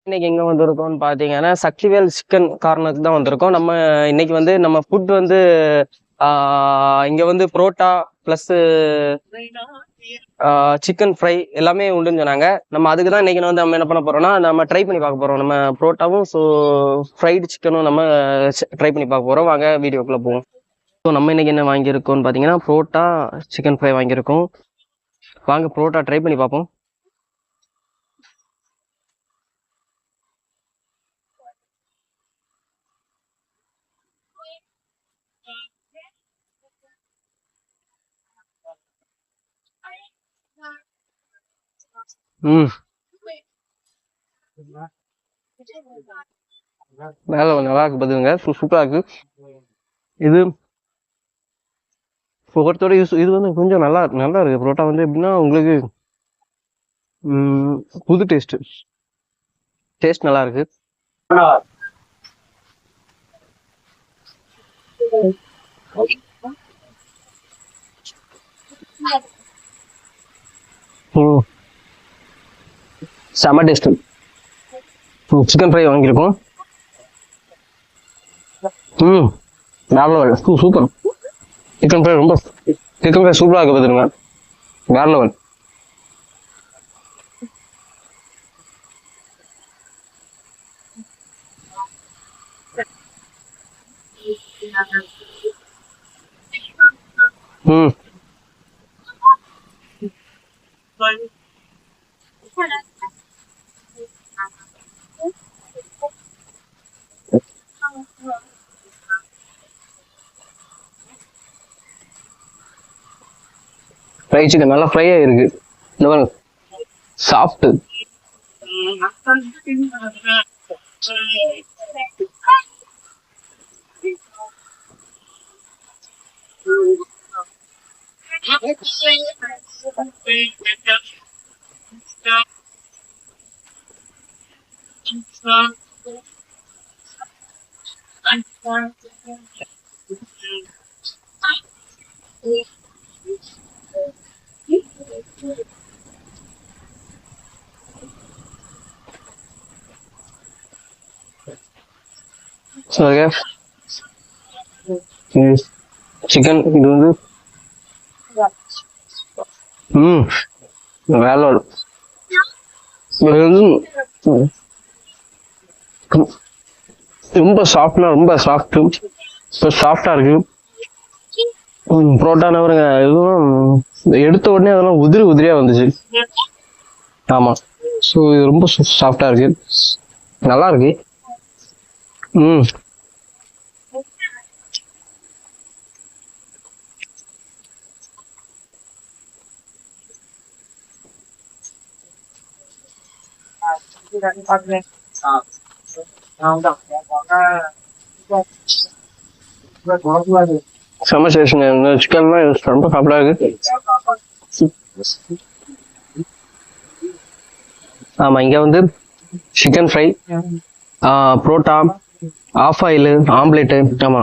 இன்னைக்கு எங்க வந்திருக்கோம்னு பாத்தீங்கன்னா சக்திவேல் சிக்கன் கார்னருக்கு தான் வந்திருக்கோம். நம்ம இன்னைக்கு வந்து நம்ம ஃபுட் வந்து இங்க வந்து புரோட்டா பிளஸ் சிக்கன் ஃப்ரை எல்லாமே உண்டுன்னு சொன்னாங்க. நம்ம அதுக்கு தான் இன்னைக்கு வந்து நம்ம என்ன பண்ண போறோம்னா நம்ம ட்ரை பண்ணி பார்க்க போறோம். நம்ம புரோட்டாவும் ஃப்ரைடு சிக்கனும் நம்ம ட்ரை பண்ணி பார்க்க போறோம். வாங்க வீடியோக்குள்ள போவோம். ஸோ நம்ம இன்னைக்கு என்ன வாங்கியிருக்கோம்னு பாத்தீங்கன்னா புரோட்டா சிக்கன் ஃப்ரை வாங்கியிருக்கோம். வாங்க புரோட்டா ட்ரை பண்ணி பார்ப்போம். மேல நல்லா இருக்கு பாத்துங்க, சூப்பரா இருக்கு. இது ஒவ்வொருத்தோட இது வந்து கொஞ்சம் நல்லா நல்லா இருக்கு. புரோட்டா வந்து எப்படின்னா உங்களுக்கு புது டேஸ்ட் நல்லா இருக்கு. செம டேஸ்ட். சிக்கன் ஃப்ரை வாங்கியிருக்கோம். வேற சூப்பர். சிக்கன் ஃப்ரை சூப்பரா இருக்கு பாத்துருங்க. வேற லெவல். ஃப்ரை சிக்கன் நல்லா ஃப்ரை ஆயிருக்கு. இந்த பாருங்க, சாஃப்ட். சிக்கன் இது வந்து வேற ரொம்ப சாஃப்ட்னா ரொம்ப சாஃப்டா இருக்கு. புரோட்டான பாருங்க, எதுவும் எடுத்த உடனே அதெல்லாம் உதிரியா வந்துச்சு. ஆமா, ஸோ இது ரொம்ப சாஃப்டா இருக்கு, நல்லா இருக்கு. செம டேஸ்ட்ங்க. இந்த சிக்கன்லாம் ரொம்ப சாப்பிடா இருக்கு. ஆமா, இங்க வந்து chicken fry, parotta, half boil, omelette, ஆமா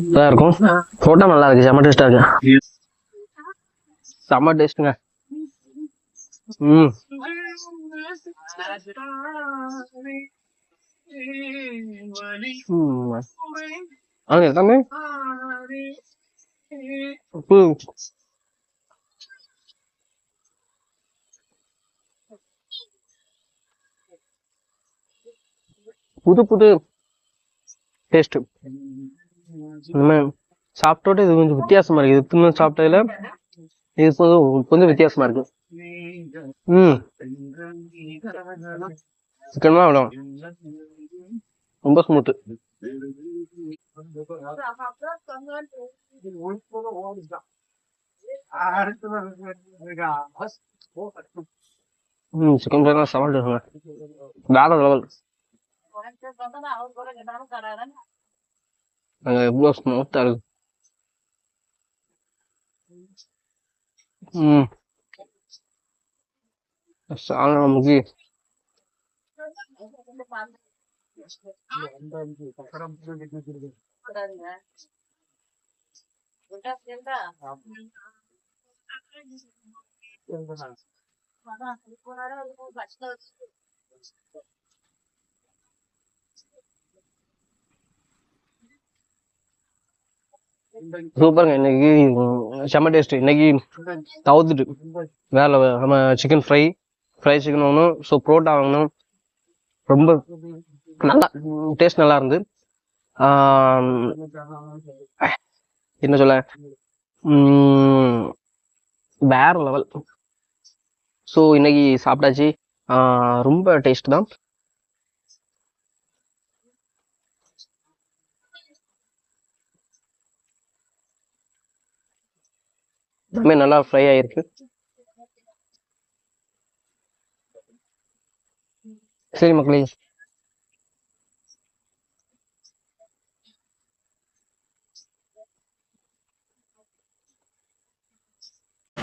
இதான் இருக்கும். புரோட்டா நல்லா இருக்கு, செம டேஸ்டா இருக்கு. செம டேஸ்ட்டுங்க. எல்லாமே புது டேஸ்ட். சாப்பிட்டோட இது கொஞ்சம் வித்தியாசமா இருக்கு. இது சாப்பிட்டதுல இது கொஞ்சம் வித்தியாசமா இருக்கு. சிக்கன் அவ்வளோ ரொம்ப ஸ்மூத்து. சிக்கன் ஃப்ரை சவால் வேற லெவல். எவ்வளோ ஸ்மூத்தா இருக்கு. சாதம் முக்கிய சூப்பருங்க. இன்னைக்கு செம்ம டேஸ்ட். இன்னைக்கு தவுத்துட்டு வேலை நம்ம சிக்கன் ஃப்ரை சிக்கன் வாங்கணும். ஸோ புரோட்டா வாங்கணும். ரொம்ப நல்லா டேஸ்ட் நல்லா இருந்து. என்ன சொல்ல, வேற லெவல். ஸோ இன்னைக்கு சாப்பிட்டாச்சு. ரொம்ப டேஸ்ட் தான். எல்லாமே நல்லா ஃப்ரை ஆயிருக்கு. சரி மக்களே,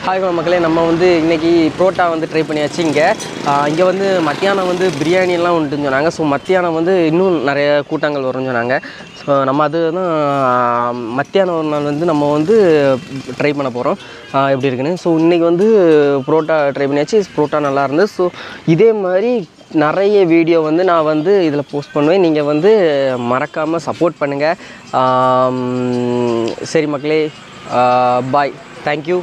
ஹாய் மக்களே, நம்ம வந்து இன்னைக்கு புரோட்டா வந்து ட்ரை பண்ணியாச்சு. இங்கே வந்து மத்தியானம் வந்து பிரியாணிலாம் உண்டுன்னு சொன்னாங்க. ஸோ மத்தியானம் வந்து இன்னும் நிறைய கூட்டங்கள் வரும்னு சொன்னாங்க. ஸோ நம்ம அது தான் மத்தியானம் ஒரு நாள் வந்து நம்ம வந்து ட்ரை பண்ண போகிறோம் எப்படி இருக்குன்னு. ஸோ இன்றைக்கி வந்து புரோட்டா ட்ரை பண்ணியாச்சு. புரோட்டா நல்லா இருந்து. ஸோ இதே மாதிரி நிறைய வீடியோ வந்து நான் வந்து இதில் போஸ்ட் பண்ணுவேன். நீங்கள் வந்து மறக்காமல் சப்போர்ட் பண்ணுங்கள். சரி மக்களே, பாய், தேங்க்யூ.